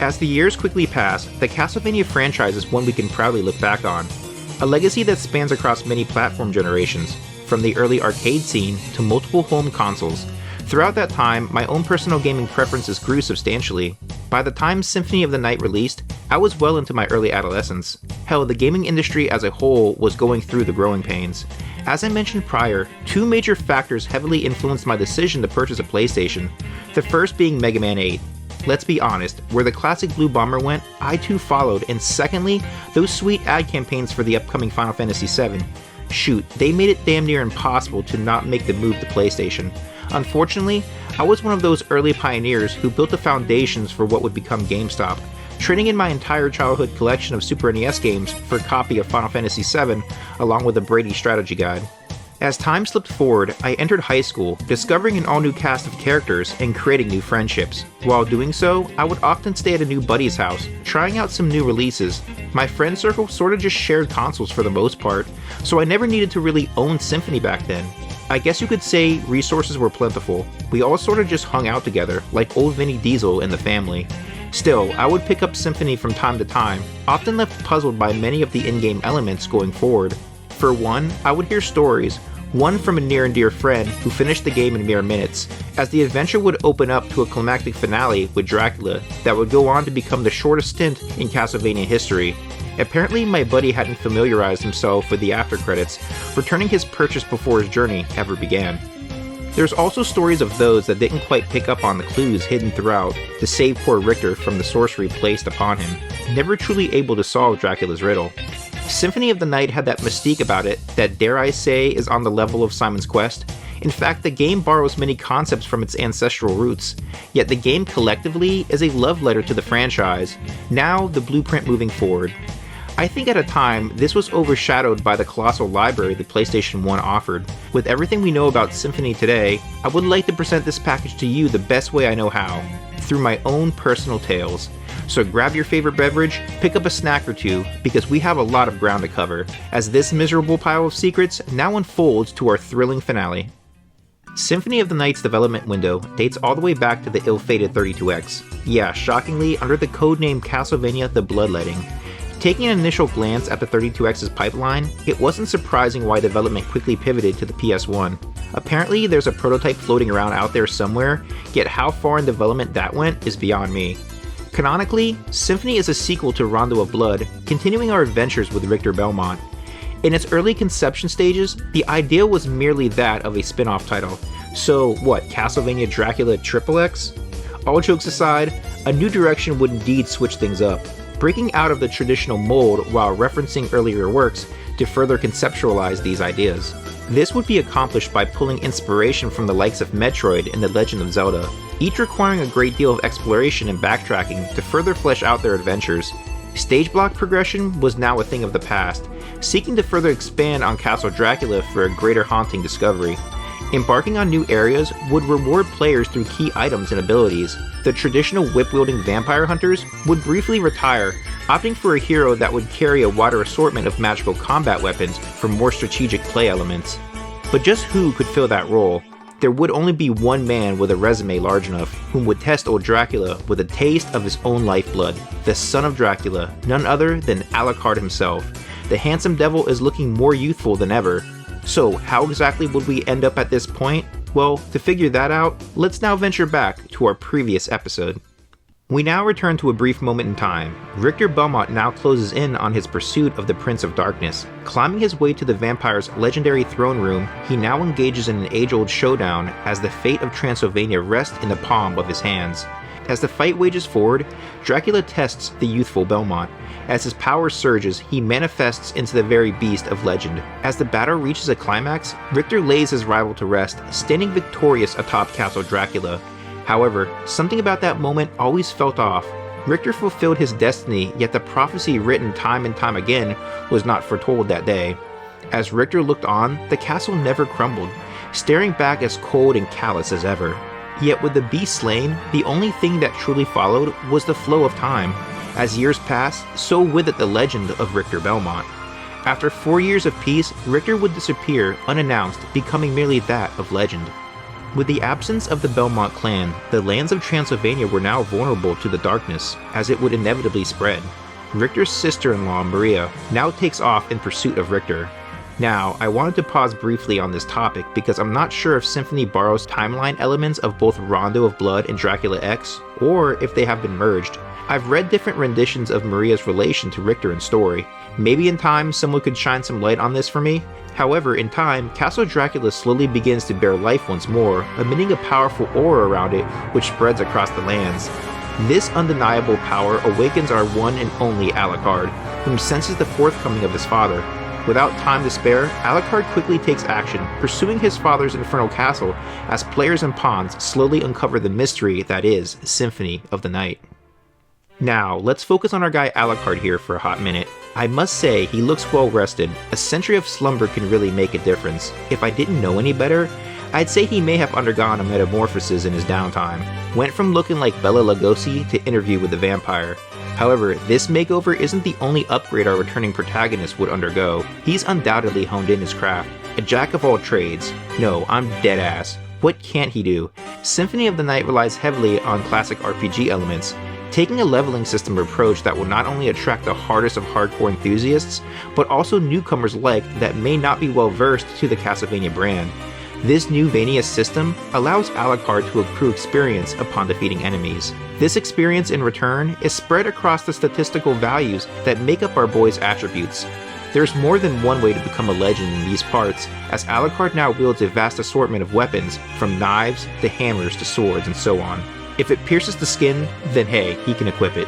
As the years quickly pass, the Castlevania franchise is one we can proudly look back on. A legacy that spans across many platform generations, from the early arcade scene to multiple home consoles. Throughout that time, my own personal gaming preferences grew substantially. By the time Symphony of the Night released, I was well into my early adolescence. Hell, the gaming industry as a whole was going through the growing pains. As I mentioned prior, two major factors heavily influenced my decision to purchase a PlayStation. The first being Mega Man 8. Let's be honest, where the classic Blue Bomber went, I too followed, and secondly, those sweet ad campaigns for the upcoming Final Fantasy VII. Shoot, they made it damn near impossible to not make the move to PlayStation. Unfortunately, I was one of those early pioneers who built the foundations for what would become GameStop, trading in my entire childhood collection of Super NES games for a copy of Final Fantasy VII, along with a Brady strategy guide. As time slipped forward, I entered high school, discovering an all-new cast of characters and creating new friendships. While doing so, I would often stay at a new buddy's house, trying out some new releases. My friend circle sorta just shared consoles for the most part, so I never needed to really own Symphony back then. I guess you could say resources were plentiful. We all sorta just hung out together, like old Vinny Diesel and the family. Still, I would pick up Symphony from time to time, often left puzzled by many of the in-game elements going forward. For one, I would hear stories, one from a near and dear friend who finished the game in mere minutes, as the adventure would open up to a climactic finale with Dracula that would go on to become the shortest stint in Castlevania history. Apparently, my buddy hadn't familiarized himself with the after credits, returning his purchase before his journey ever began. There's also stories of those that didn't quite pick up on the clues hidden throughout to save poor Richter from the sorcery placed upon him, never truly able to solve Dracula's riddle. Symphony of the Night had that mystique about it that, dare I say, is on the level of Simon's Quest. In fact, the game borrows many concepts from its ancestral roots, yet the game collectively is a love letter to the franchise, now the blueprint moving forward. I think at a time, this was overshadowed by the colossal library the PlayStation 1 offered. With everything we know about Symphony today, I would like to present this package to you the best way I know how, through my own personal tales. So grab your favorite beverage, pick up a snack or two, because we have a lot of ground to cover, as this miserable pile of secrets now unfolds to our thrilling finale. Symphony of the Night's development window dates all the way back to the ill-fated 32X. Yeah, shockingly, under the codename Castlevania The Bloodletting. Taking an initial glance at the 32X's pipeline, it wasn't surprising why development quickly pivoted to the PS1. Apparently, there's a prototype floating around out there somewhere, yet how far in development that went is beyond me. Canonically, Symphony is a sequel to Rondo of Blood, continuing our adventures with Richter Belmont. In its early conception stages, the idea was merely that of a spin-off title. So what, Castlevania Dracula XXX? All jokes aside, a new direction would indeed switch things up, breaking out of the traditional mold while referencing earlier works to further conceptualize these ideas. This would be accomplished by pulling inspiration from the likes of Metroid and The Legend of Zelda, each requiring a great deal of exploration and backtracking to further flesh out their adventures. Stage block progression was now a thing of the past, seeking to further expand on Castle Dracula for a greater haunting discovery. Embarking on new areas would reward players through key items and abilities. The traditional whip-wielding vampire hunters would briefly retire, opting for a hero that would carry a wider assortment of magical combat weapons for more strategic play elements. But just who could fill that role? There would only be one man with a resume large enough whom would test old Dracula with a taste of his own lifeblood, the son of Dracula, none other than Alucard himself. The handsome devil is looking more youthful than ever. So how exactly would we end up at this point? Well, to figure that out, let's now venture back to our previous episode. We now return to a brief moment in time. Richter Belmont now closes in on his pursuit of the Prince of Darkness. Climbing his way to the vampire's legendary throne room, he now engages in an age-old showdown as the fate of Transylvania rests in the palm of his hands. As the fight wages forward, Dracula tests the youthful Belmont. As his power surges, he manifests into the very beast of legend. As the battle reaches a climax, Richter lays his rival to rest, standing victorious atop Castle Dracula. However, something about that moment always felt off. Richter fulfilled his destiny, yet the prophecy written time and time again was not foretold that day. As Richter looked on, the castle never crumbled, staring back as cold and callous as ever. Yet with the beast slain, the only thing that truly followed was the flow of time. As years passed, so with it the legend of Richter Belmont. After 4 years of peace, Richter would disappear unannounced, becoming merely that of legend. With the absence of the Belmont clan, the lands of Transylvania were now vulnerable to the darkness, as it would inevitably spread. Richter's sister-in-law, Maria, now takes off in pursuit of Richter. Now, I wanted to pause briefly on this topic because I'm not sure if Symphony borrows timeline elements of both Rondo of Blood and Dracula X, or if they have been merged. I've read different renditions of Maria's relation to Richter in story. Maybe in time someone could shine some light on this for me? However, in time, Castle Dracula slowly begins to bear life once more, emitting a powerful aura around it which spreads across the lands. This undeniable power awakens our one and only Alucard, whom senses the forthcoming of his father. Without time to spare, Alucard quickly takes action, pursuing his father's infernal castle as players and pawns slowly uncover the mystery that is Symphony of the Night. Now, let's focus on our guy Alucard here for a hot minute. I must say, he looks well rested. A century of slumber can really make a difference. If I didn't know any better, I'd say he may have undergone a metamorphosis in his downtime. Went from looking like Bela Lugosi to Interview with the Vampire. However, this makeover isn't the only upgrade our returning protagonist would undergo. He's undoubtedly honed in his craft. A jack of all trades. No, I'm deadass. What can't he do? Symphony of the Night relies heavily on classic RPG elements, taking a leveling system approach that will not only attract the hardest of hardcore enthusiasts, but also newcomers like that may not be well versed to the Castlevania brand. This new Vania system allows Alucard to accrue experience upon defeating enemies. This experience in return is spread across the statistical values that make up our boy's attributes. There's more than one way to become a legend in these parts, as Alucard now wields a vast assortment of weapons, from knives to hammers to swords and so on. If it pierces the skin, then hey, he can equip it.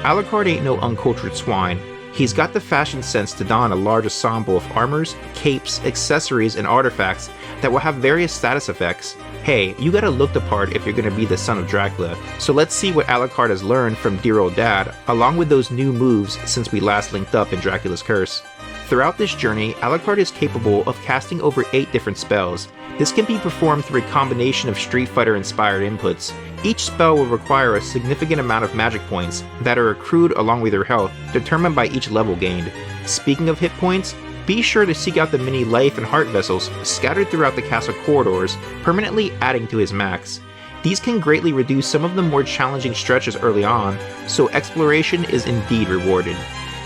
Alucard ain't no uncultured swine. He's got the fashion sense to don a large ensemble of armors, capes, accessories, and artifacts that will have various status effects. Hey, you gotta look the part if you're gonna be the son of Dracula, so let's see what Alucard has learned from dear old dad, along with those new moves since we last linked up in Dracula's Curse. Throughout this journey, Alucard is capable of casting over 8 different spells. This can be performed through a combination of Street Fighter-inspired inputs. Each spell will require a significant amount of magic points that are accrued along with your health, determined by each level gained. Speaking of hit points, be sure to seek out the many life and heart vessels scattered throughout the castle corridors, permanently adding to his max. These can greatly reduce some of the more challenging stretches early on, so exploration is indeed rewarded.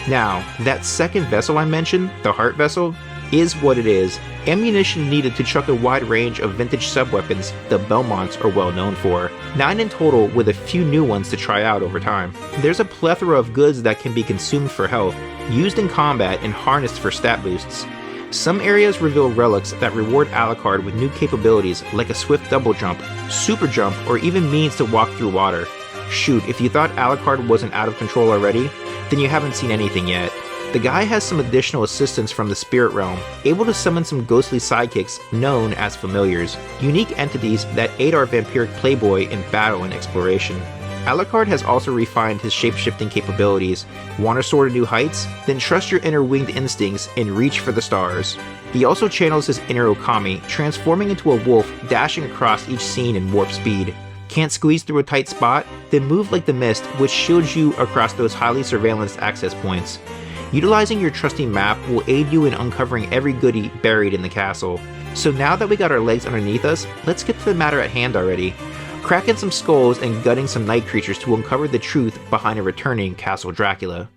Now, that second vessel I mentioned, the heart vessel, is what it is. Ammunition needed to chuck a wide range of vintage sub-weapons the Belmonts are well known for. 9 in total, with a few new ones to try out over time. There's a plethora of goods that can be consumed for health, used in combat and harnessed for stat boosts. Some areas reveal relics that reward Alucard with new capabilities like a swift double jump, super jump, or even means to walk through water. Shoot, if you thought Alucard wasn't out of control already, then you haven't seen anything yet. The guy has some additional assistance from the spirit realm, able to summon some ghostly sidekicks known as familiars, unique entities that aid our vampiric playboy in battle and exploration. Alucard has also refined his shape-shifting capabilities. Want to soar to new heights? Then trust your inner winged instincts and reach for the stars. He also channels his inner Okami, transforming into a wolf, dashing across each scene in warp speed. Can't squeeze through a tight spot? Then move like the mist, which shields you across those highly surveillanced access points. Utilizing your trusty map will aid you in uncovering every goodie buried in the castle. So now that we got our legs underneath us, let's get to the matter at hand already. Cracking some skulls and gutting some night creatures to uncover the truth behind a returning Castle Dracula.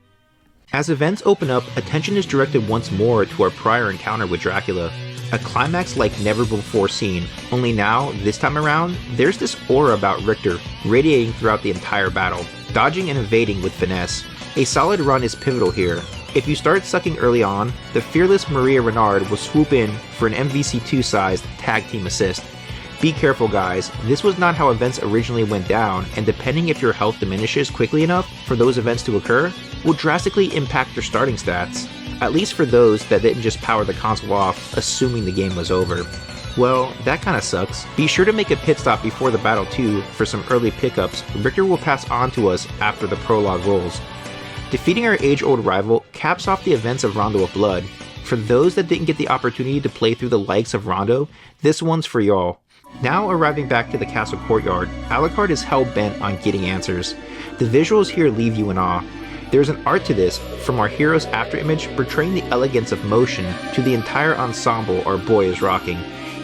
As events open up, attention is directed once more to our prior encounter with Dracula. A climax like never before seen, only now, this time around, there's this aura about Richter, radiating throughout the entire battle, dodging and evading with finesse. A solid run is pivotal here. If you start sucking early on, the fearless Maria Renard will swoop in for an MVC2-sized tag team assist. Be careful guys, this was not how events originally went down, and depending if your health diminishes quickly enough for those events to occur, will drastically impact your starting stats. At least for those that didn't just power the console off, assuming the game was over. Well, that kinda sucks. Be sure to make a pit stop before the battle too for some early pickups Richter will pass on to us after the prologue rolls. Defeating our age-old rival caps off the events of Rondo of Blood. For those that didn't get the opportunity to play through the likes of Rondo, this one's for y'all. Now arriving back to the castle courtyard, Alucard is hell-bent on getting answers. The visuals here leave you in awe. There's an art to this, from our hero's afterimage portraying the elegance of motion to the entire ensemble our boy is rocking.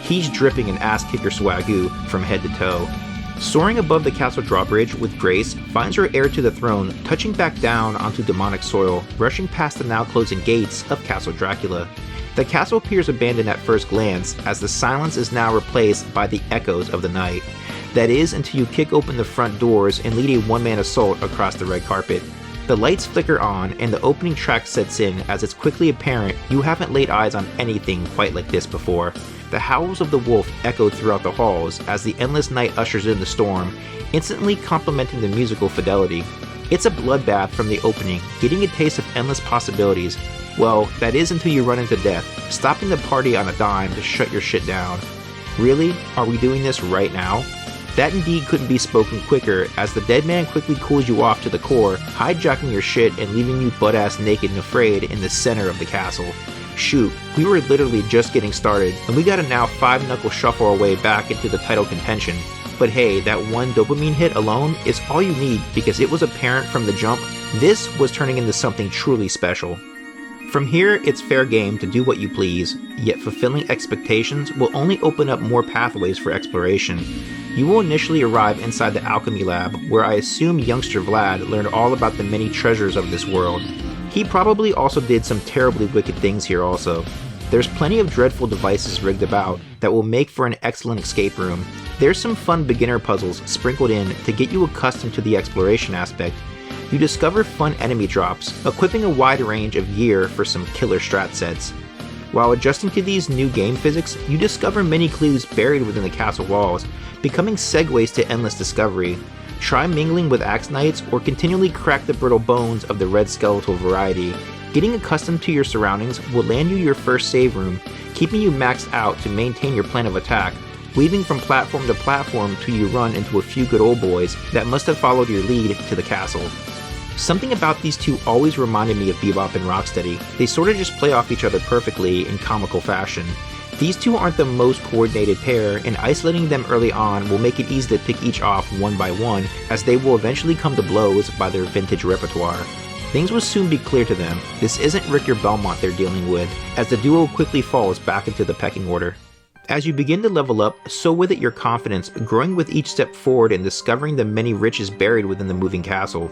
he's dripping in ass-kicker swagoo from head to toe. Soaring above the castle drawbridge with grace finds her heir to the throne, touching back down onto demonic soil, rushing past the now closing gates of Castle Dracula. The castle appears abandoned at first glance, as the silence is now replaced by the echoes of the night. That is, until you kick open the front doors and lead a one-man assault across the red carpet. The lights flicker on, and the opening track sets in as it's quickly apparent you haven't laid eyes on anything quite like this before. The howls of the wolf echo throughout the halls as the endless night ushers in the storm, instantly complementing the musical fidelity. It's a bloodbath from the opening, getting a taste of endless possibilities. Well, that is until you run into death, stopping the party on a dime to shut your shit down. Really? Are we doing this right now? That indeed couldn't be spoken quicker, as the dead man quickly cools you off to the core, hijacking your shit and leaving you butt-ass naked and afraid in the center of the castle. Shoot, we were literally just getting started, and we gotta now 5-knuckle shuffle our way back into the title contention. But hey, that one dopamine hit alone is all you need, because it was apparent from the jump, this was turning into something truly special. From here, it's fair game to do what you please, yet fulfilling expectations will only open up more pathways for exploration. You will initially arrive inside the alchemy lab, where I assume youngster Vlad learned all about the many treasures of this world. He probably also did some terribly wicked things here also. There's plenty of dreadful devices rigged about that will make for an excellent escape room. There's some fun beginner puzzles sprinkled in to get you accustomed to the exploration aspect. You discover fun enemy drops, equipping a wide range of gear for some killer strat sets. While adjusting to these new game physics, you discover many clues buried within the castle walls, becoming segues to endless discovery. Try mingling with axe knights or continually crack the brittle bones of the red skeletal variety. Getting accustomed to your surroundings will land you your first save room, keeping you maxed out to maintain your plan of attack, weaving from platform to platform till you run into a few good old boys that must have followed your lead to the castle. Something about these two always reminded me of Bebop and Rocksteady. They sorta just play off each other perfectly in comical fashion. These two aren't the most coordinated pair, and isolating them early on will make it easy to pick each off one by one, as they will eventually come to blows by their vintage repertoire. Things will soon be clear to them. This isn't Richter Belmont they're dealing with, as the duo quickly falls back into the pecking order. As you begin to level up, so with it your confidence, growing with each step forward and discovering the many riches buried within the moving castle.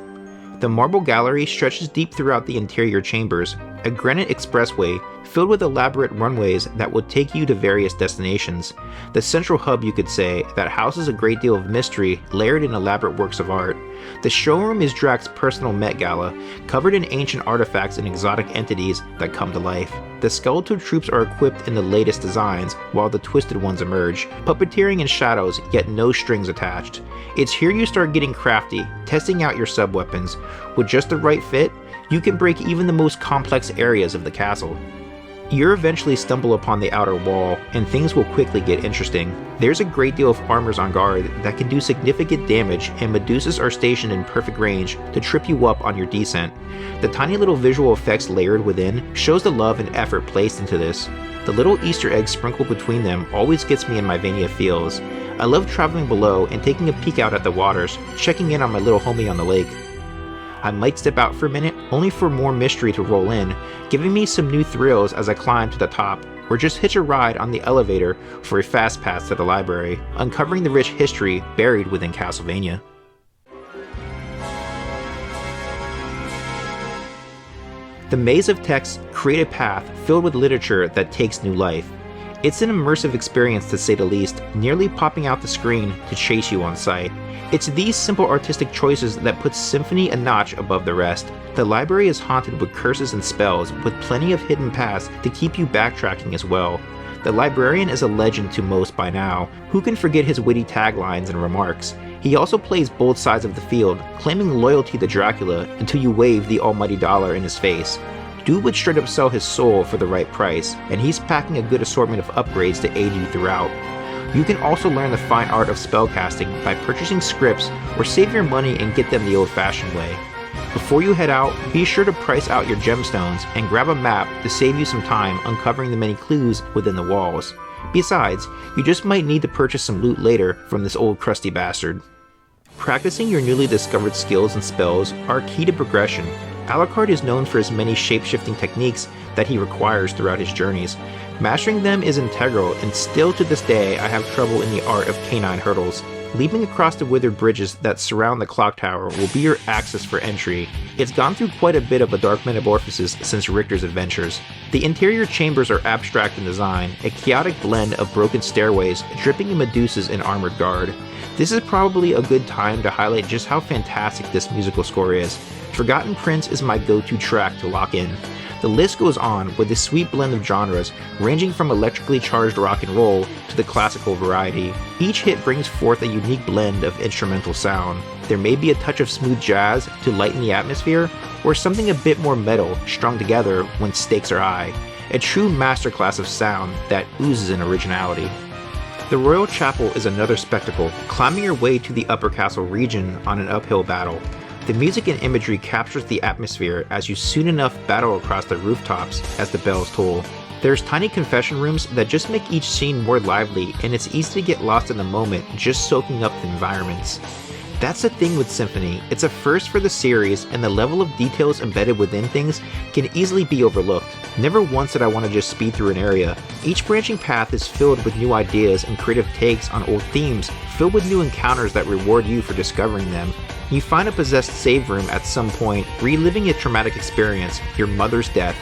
The marble gallery stretches deep throughout the interior chambers, a granite expressway filled with elaborate runways that will take you to various destinations. The central hub, you could say, that houses a great deal of mystery layered in elaborate works of art. The showroom is Drax's personal Met Gala, covered in ancient artifacts and exotic entities that come to life. The skeletal troops are equipped in the latest designs, while the twisted ones emerge, puppeteering in shadows, yet no strings attached. It's here you start getting crafty, testing out your sub-weapons. With just the right fit, you can break even the most complex areas of the castle. You eventually stumble upon the outer wall, and things will quickly get interesting. There's a great deal of armors on guard that can do significant damage, and Medusas are stationed in perfect range to trip you up on your descent. The tiny little visual effects layered within shows the love and effort placed into this. The little Easter eggs sprinkled between them always gets me in my Vania feels. I love traveling below and taking a peek out at the waters, checking in on my little homie on the lake. I might step out for a minute, only for more mystery to roll in, giving me some new thrills as I climb to the top, or just hitch a ride on the elevator for a fast pass to the library, uncovering the rich history buried within Castlevania. The maze of texts create a path filled with literature that takes new life. It's an immersive experience to say the least, nearly popping out the screen to chase you on sight. It's these simple artistic choices that put Symphony a notch above the rest. The library is haunted with curses and spells, with plenty of hidden paths to keep you backtracking as well. The librarian is a legend to most by now. Who can forget his witty taglines and remarks? He also plays both sides of the field, claiming loyalty to Dracula until you wave the almighty dollar in his face. Dude would straight up sell his soul for the right price, and he's packing a good assortment of upgrades to aid you throughout. You can also learn the fine art of spellcasting by purchasing scripts or save your money and get them the old-fashioned way. Before you head out, be sure to price out your gemstones and grab a map to save you some time uncovering the many clues within the walls. Besides, you just might need to purchase some loot later from this old crusty bastard. Practicing your newly discovered skills and spells are key to progression. Alucard is known for his many shape-shifting techniques that he requires throughout his journeys. Mastering them is integral, and still to this day I have trouble in the art of canine hurdles. Leaping across the withered bridges that surround the clock tower will be your access for entry. It's gone through quite a bit of a dark metamorphosis since Richter's adventures. The interior chambers are abstract in design, a chaotic blend of broken stairways dripping in Medusas and armored guard. This is probably a good time to highlight just how fantastic this musical score is. Forgotten Prince is my go-to track to lock in. The list goes on with a sweet blend of genres, ranging from electrically charged rock and roll to the classical variety. Each hit brings forth a unique blend of instrumental sound. There may be a touch of smooth jazz to lighten the atmosphere, or something a bit more metal strung together when stakes are high. A true masterclass of sound that oozes in originality. The Royal Chapel is another spectacle, climbing your way to the Upper Castle region on an uphill battle. The music and imagery captures the atmosphere as you soon enough battle across the rooftops as the bells toll. There's tiny confession rooms that just make each scene more lively, and it's easy to get lost in the moment just soaking up the environments. That's the thing with Symphony, it's a first for the series, and the level of details embedded within things can easily be overlooked. Never once did I want to just speed through an area. Each branching path is filled with new ideas and creative takes on old themes, filled with new encounters that reward you for discovering them. You find a possessed save room at some point, reliving a traumatic experience, your mother's death,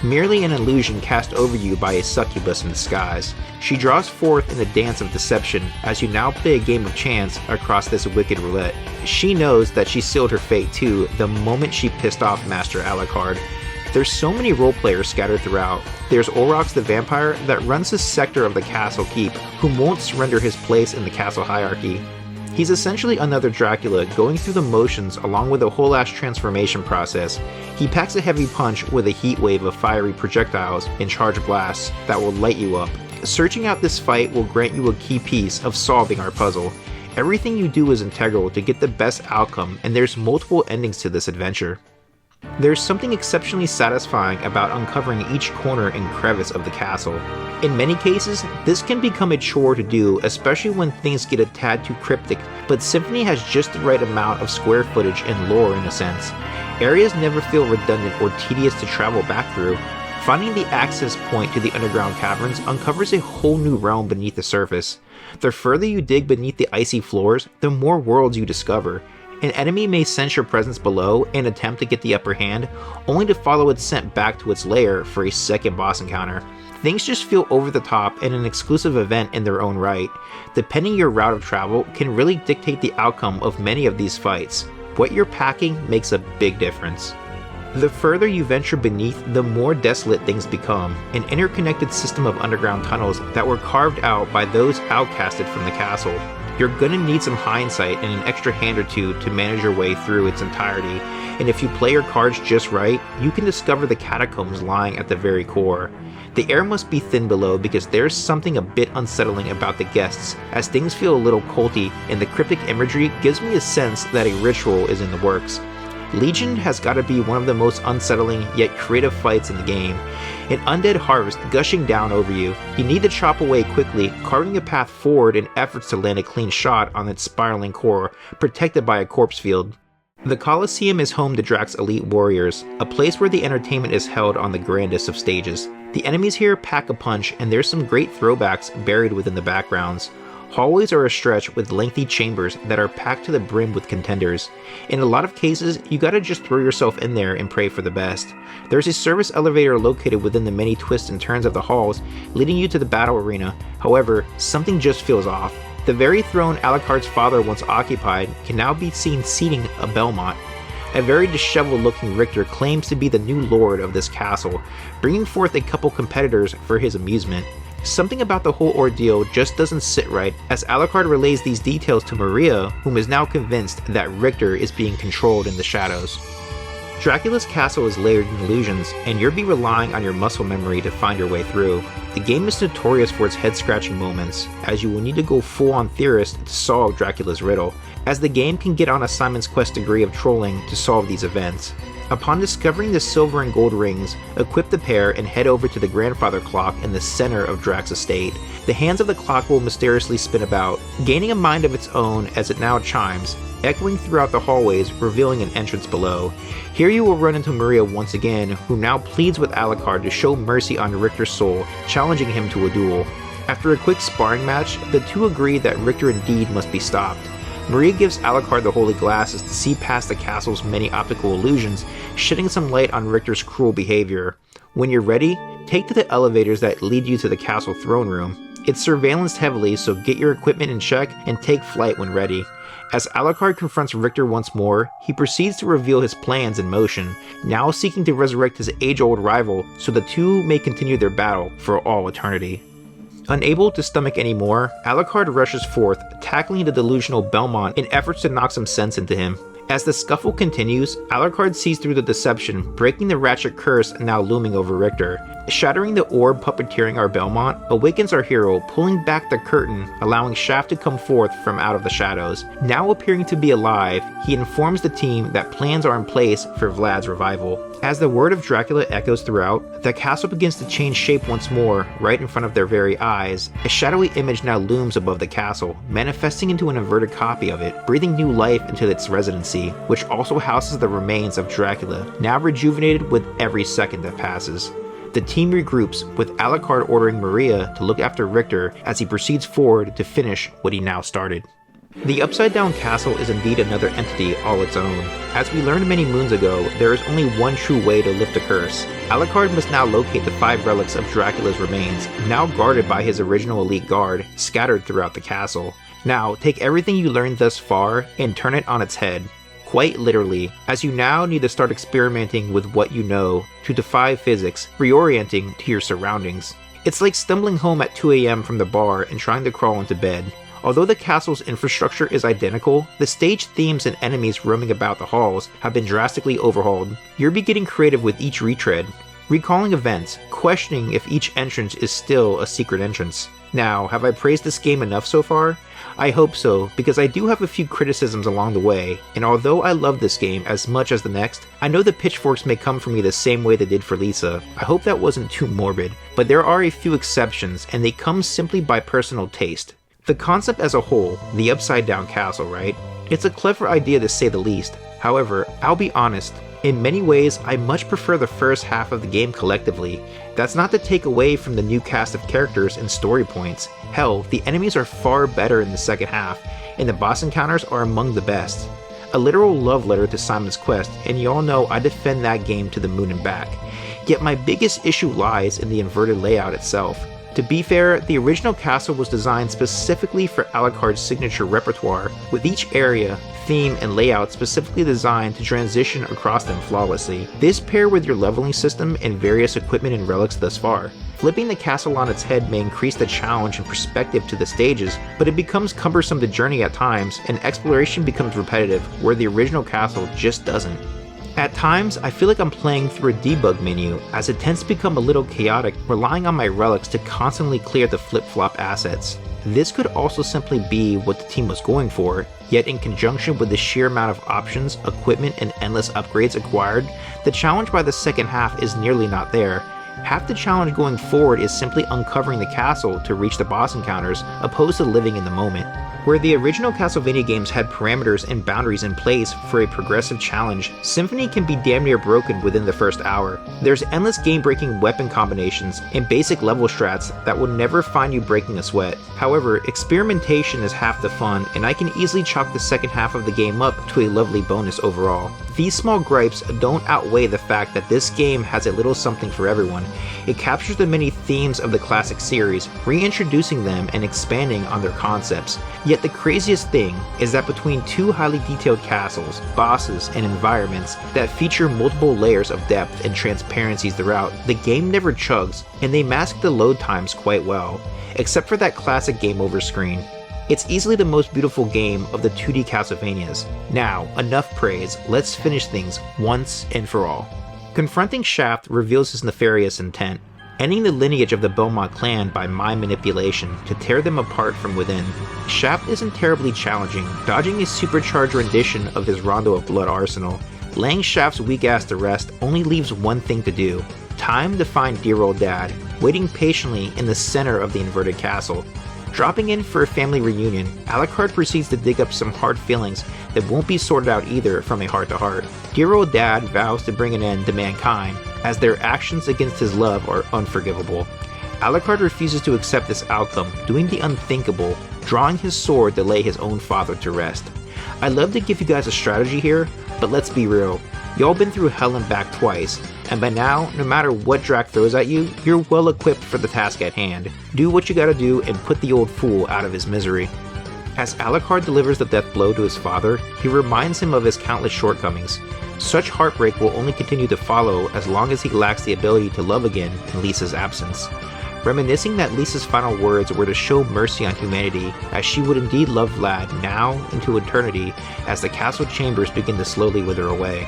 merely an illusion cast over you by a succubus in disguise. She draws forth in a dance of deception as you now play a game of chance across this wicked roulette. She knows that she sealed her fate too the moment she pissed off Master Alucard. There's so many role players scattered throughout. There's Olrox the vampire that runs this sector of the castle keep, who won't surrender his place in the castle hierarchy. He's essentially another Dracula going through the motions along with a whole ass transformation process. He packs a heavy punch with a heat wave of fiery projectiles and charged blasts that will light you up. Searching out this fight will grant you a key piece of solving our puzzle. Everything you do is integral to get the best outcome, and there's multiple endings to this adventure. There's something exceptionally satisfying about uncovering each corner and crevice of the castle. In many cases, this can become a chore to do, especially when things get a tad too cryptic, but Symphony has just the right amount of square footage and lore in a sense. Areas never feel redundant or tedious to travel back through. Finding the access point to the underground caverns uncovers a whole new realm beneath the surface. The further you dig beneath the icy floors, the more worlds you discover. An enemy may sense your presence below and attempt to get the upper hand, only to follow its scent back to its lair for a second boss encounter. Things just feel over the top and an exclusive event in their own right. Depending your route of travel can really dictate the outcome of many of these fights. What you're packing makes a big difference. The further you venture beneath, the more desolate things become, an interconnected system of underground tunnels that were carved out by those outcasted from the castle. You're gonna need some hindsight and an extra hand or two to manage your way through its entirety, and if you play your cards just right, you can discover the catacombs lying at the very core. The air must be thin below because there's something a bit unsettling about the guests, as things feel a little culty, and the cryptic imagery gives me a sense that a ritual is in the works. Legion has got to be one of the most unsettling yet creative fights in the game. An undead harvest gushing down over you. You need to chop away quickly, carving a path forward in efforts to land a clean shot on its spiraling core, protected by a corpse field. The Colosseum is home to Drax's elite warriors, a place where the entertainment is held on the grandest of stages. The enemies here pack a punch, and there's some great throwbacks buried within the backgrounds. Hallways are a stretch with lengthy chambers that are packed to the brim with contenders. In a lot of cases, you gotta just throw yourself in there and pray for the best. There's a service elevator located within the many twists and turns of the halls, leading you to the battle arena. However, something just feels off. The very throne Alucard's father once occupied can now be seen seating a Belmont. A very disheveled looking Richter claims to be the new lord of this castle, bringing forth a couple competitors for his amusement. Something about the whole ordeal just doesn't sit right, as Alucard relays these details to Maria, whom is now convinced that Richter is being controlled in the shadows. Dracula's castle is layered in illusions, and you'll be relying on your muscle memory to find your way through. The game is notorious for its head-scratching moments, as you will need to go full-on theorist to solve Dracula's riddle, as the game can get on a Simon's Quest degree of trolling to solve these events. Upon discovering the silver and gold rings, equip the pair and head over to the grandfather clock in the center of Drax's estate. The hands of the clock will mysteriously spin about, gaining a mind of its own as it now chimes, echoing throughout the hallways, revealing an entrance below. Here you will run into Maria once again, who now pleads with Alucard to show mercy on Richter's soul, challenging him to a duel. After a quick sparring match, the two agree that Richter indeed must be stopped. Maria gives Alucard the holy glasses to see past the castle's many optical illusions, shedding some light on Richter's cruel behavior. When you're ready, take to the elevators that lead you to the castle throne room. It's surveillanced heavily, so get your equipment in check and take flight when ready. As Alucard confronts Richter once more, he proceeds to reveal his plans in motion, now seeking to resurrect his age-old rival so the two may continue their battle for all eternity. Unable to stomach any more, Alucard rushes forth, tackling the delusional Belmont in efforts to knock some sense into him. As the scuffle continues, Alucard sees through the deception, breaking the ratchet curse now looming over Richter. Shattering the orb puppeteering our Belmont awakens our hero, pulling back the curtain, allowing Shaft to come forth from out of the shadows. Now appearing to be alive, he informs the team that plans are in place for Vlad's revival. As the word of Dracula echoes throughout, the castle begins to change shape once more, right in front of their very eyes. A shadowy image now looms above the castle, manifesting into an inverted copy of it, breathing new life into its residency, which also houses the remains of Dracula, now rejuvenated with every second that passes. The team regroups, with Alucard ordering Maria to look after Richter as he proceeds forward to finish what he now started. The Upside Down Castle is indeed another entity all its own. As we learned many moons ago, there is only one true way to lift a curse. Alucard must now locate the 5 relics of Dracula's remains, now guarded by his original elite guard, scattered throughout the castle. Now, take everything you learned thus far and turn it on its head. Quite literally, as you now need to start experimenting with what you know to defy physics, reorienting to your surroundings. It's like stumbling home at 2 AM from the bar and trying to crawl into bed. Although the castle's infrastructure is identical, the stage themes and enemies roaming about the halls have been drastically overhauled. You'll be getting creative with each retread, recalling events, questioning if each entrance is still a secret entrance. Now, have I praised this game enough so far? I hope so, because I do have a few criticisms along the way, and although I love this game as much as the next, I know the pitchforks may come for me the same way they did for Lisa. I hope that wasn't too morbid, but there are a few exceptions, and they come simply by personal taste. The concept as a whole, the Upside Down Castle, right? It's a clever idea to say the least. However, I'll be honest, in many ways I much prefer the first half of the game collectively. That's not to take away from the new cast of characters and story points. Hell, the enemies are far better in the second half, and the boss encounters are among the best. A literal love letter to Simon's Quest, and y'all know I defend that game to the moon and back. Yet my biggest issue lies in the inverted layout itself. To be fair, the original castle was designed specifically for Alucard's signature repertoire, with each area, theme, and layout specifically designed to transition across them flawlessly. This paired with your leveling system and various equipment and relics thus far. Flipping the castle on its head may increase the challenge and perspective to the stages, but it becomes cumbersome to journey at times, and exploration becomes repetitive, where the original castle just doesn't. At times, I feel like I'm playing through a debug menu, as it tends to become a little chaotic, relying on my relics to constantly clear the flip-flop assets. This could also simply be what the team was going for, yet in conjunction with the sheer amount of options, equipment, and endless upgrades acquired, the challenge by the second half is nearly not there. Half the challenge going forward is simply uncovering the castle to reach the boss encounters, opposed to living in the moment. Where the original Castlevania games had parameters and boundaries in place for a progressive challenge, Symphony can be damn near broken within the first hour. There's endless game-breaking weapon combinations and basic level strats that will never find you breaking a sweat. However, experimentation is half the fun, and I can easily chalk the second half of the game up to a lovely bonus overall. These small gripes don't outweigh the fact that this game has a little something for everyone. It captures the many themes of the classic series, reintroducing them and expanding on their concepts. Yet the craziest thing is that between two highly detailed castles, bosses, and environments that feature multiple layers of depth and transparencies throughout, the game never chugs, and they mask the load times quite well, except for that classic game over screen. It's easily the most beautiful game of the 2D Castlevanias. Now, enough praise, let's finish things once and for all. Confronting Shaft reveals his nefarious intent, ending the lineage of the Belmont clan by mind manipulation to tear them apart from within. Shaft isn't terribly challenging, dodging a supercharged rendition of his Rondo of Blood arsenal. Laying Shaft's weak ass to rest only leaves one thing to do. Time to find dear old dad, waiting patiently in the center of the inverted castle. Dropping in for a family reunion, Alucard proceeds to dig up some hard feelings that won't be sorted out either from a heart-to-heart. Dear old dad vows to bring an end to mankind, as their actions against his love are unforgivable. Alucard refuses to accept this outcome, doing the unthinkable, drawing his sword to lay his own father to rest. I'd love to give you guys a strategy here, but let's be real. Y'all been through hell and back twice, and by now, no matter what Drac throws at you, you're well equipped for the task at hand. Do what you gotta do and put the old fool out of his misery. As Alucard delivers the death blow to his father, he reminds him of his countless shortcomings. Such heartbreak will only continue to follow as long as he lacks the ability to love again in Lisa's absence. Reminiscing that Lisa's final words were to show mercy on humanity, as she would indeed love Vlad now into eternity as the castle chambers begin to slowly wither away.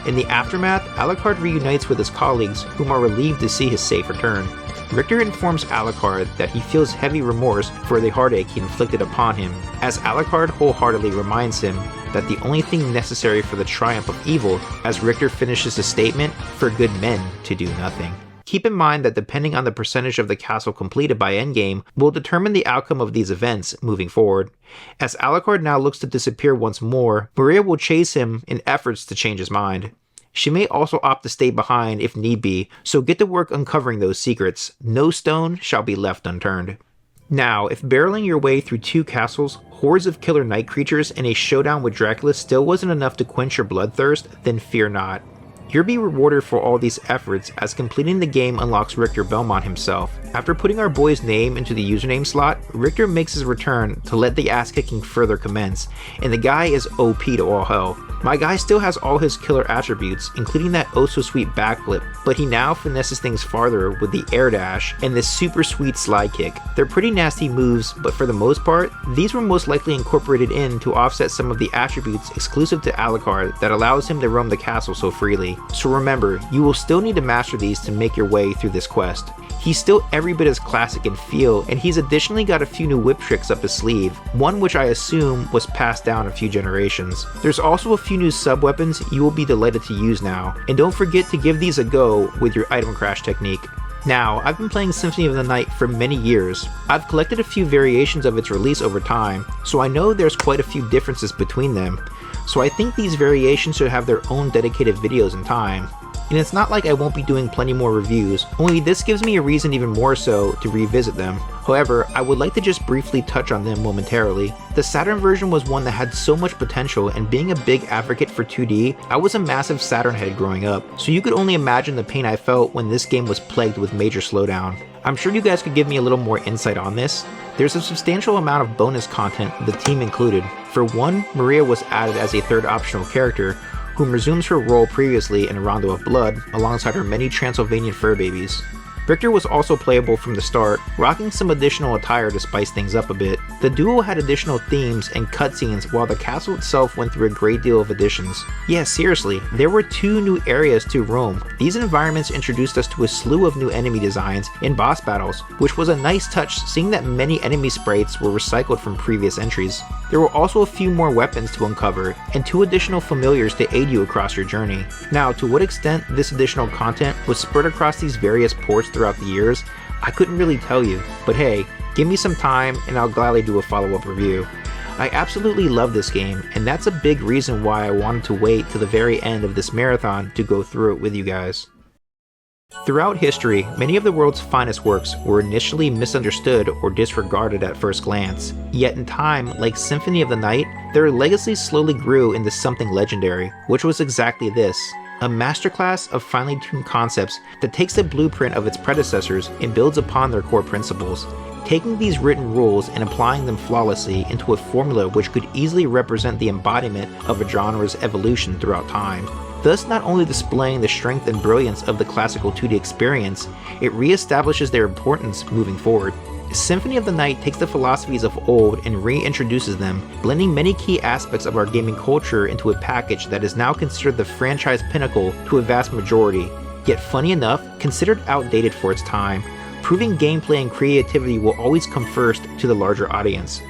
In the aftermath, Alucard reunites with his colleagues, whom are relieved to see his safe return. Richter informs Alucard that he feels heavy remorse for the heartache he inflicted upon him, as Alucard wholeheartedly reminds him that the only thing necessary for the triumph of evil, as Richter finishes his statement, for good men to do nothing. Keep in mind that depending on the percentage of the castle completed by endgame will determine the outcome of these events moving forward. As Alucard now looks to disappear once more, Maria will chase him in efforts to change his mind. She may also opt to stay behind if need be, so get to work uncovering those secrets. No stone shall be left unturned. Now, if barreling your way through 2 castles, hordes of killer night creatures, and a showdown with Dracula still wasn't enough to quench your bloodthirst, then fear not. You'll be rewarded for all these efforts, as completing the game unlocks Richter Belmont himself. After putting our boy's name into the username slot, Richter makes his return to let the ass-kicking further commence, and the guy is OP to all hell. My guy still has all his killer attributes, including that oh-so-sweet backflip, but he now finesses things farther with the air dash and this super sweet slide kick. They're pretty nasty moves, but for the most part, these were most likely incorporated in to offset some of the attributes exclusive to Alucard that allows him to roam the castle so freely. So remember, you will still need to master these to make your way through this quest. He's still every bit as classic in feel, and he's additionally got a few new whip tricks up his sleeve, one which I assume was passed down a few generations. There's also a few new sub-weapons you will be delighted to use now, and don't forget to give these a go with your item crash technique. Now, I've been playing Symphony of the Night for many years. I've collected a few variations of its release over time, so I know there's quite a few differences between them. So I think these variations should have their own dedicated videos in time. And it's not like I won't be doing plenty more reviews, only this gives me a reason even more so to revisit them. However, I would like to just briefly touch on them momentarily. The Saturn version was one that had so much potential, and being a big advocate for 2D, I was a massive Saturn head growing up, so you could only imagine the pain I felt when this game was plagued with major slowdown. I'm sure you guys could give me a little more insight on this. There's a substantial amount of bonus content, the team included. For one, Maria was added as a third optional character, whom resumes her role previously in Rondo of Blood, alongside her many Transylvanian fur babies. Richter was also playable from the start, rocking some additional attire to spice things up a bit. The duo had additional themes and cutscenes, while the castle itself went through a great deal of additions. Yeah, seriously, there were 2 new areas to roam. These environments introduced us to a slew of new enemy designs and boss battles, which was a nice touch seeing that many enemy sprites were recycled from previous entries. There were also a few more weapons to uncover, and 2 additional familiars to aid you across your journey. Now, to what extent this additional content was spread across these various ports throughout the years, I couldn't really tell you, but hey, give me some time and I'll gladly do a follow-up review. I absolutely love this game, and that's a big reason why I wanted to wait to the very end of this marathon to go through it with you guys. Throughout history, many of the world's finest works were initially misunderstood or disregarded at first glance, yet in time, like Symphony of the Night, their legacy slowly grew into something legendary, which was exactly this. A masterclass of finely tuned concepts that takes the blueprint of its predecessors and builds upon their core principles, taking these written rules and applying them flawlessly into a formula which could easily represent the embodiment of a genre's evolution throughout time. Thus not only displaying the strength and brilliance of the classical 2D experience, it re-establishes their importance moving forward. Symphony of the Night takes the philosophies of old and reintroduces them, blending many key aspects of our gaming culture into a package that is now considered the franchise pinnacle to a vast majority, yet funny enough, considered outdated for its time, proving gameplay and creativity will always come first to the larger audience.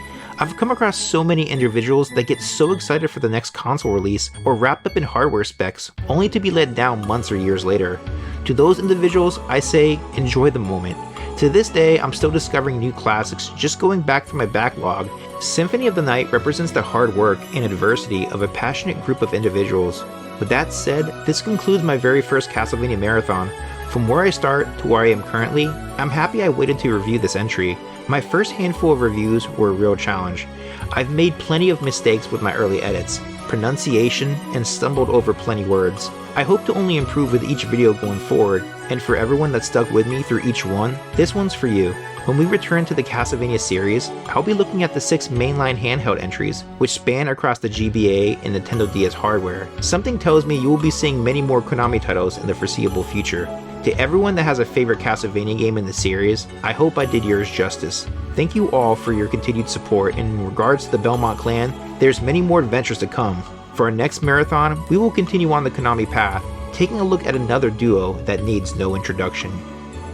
I've come across so many individuals that get so excited for the next console release or wrapped up in hardware specs, only to be let down months or years later. To those individuals, I say, enjoy the moment. To this day, I'm still discovering new classics just going back through my backlog. Symphony of the Night represents the hard work and adversity of a passionate group of individuals. With that said, this concludes my very first Castlevania marathon. From where I start to where I am currently, I'm happy I waited to review this entry. My first handful of reviews were a real challenge. I've made plenty of mistakes with my early edits, pronunciation, and stumbled over plenty words. I hope to only improve with each video going forward, and for everyone that stuck with me through each one, this one's for you. When we return to the Castlevania series, I'll be looking at the 6 mainline handheld entries, which span across the GBA and Nintendo DS hardware. Something tells me you will be seeing many more Konami titles in the foreseeable future. To everyone that has a favorite Castlevania game in the series, I hope I did yours justice. Thank you all for your continued support, and in regards to the Belmont clan, there's many more adventures to come. For our next marathon, we will continue on the Konami path, taking a look at another duo that needs no introduction.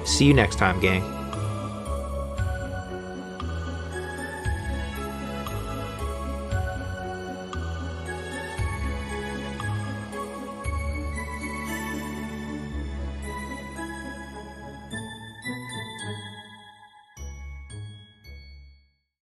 See you next time, gang.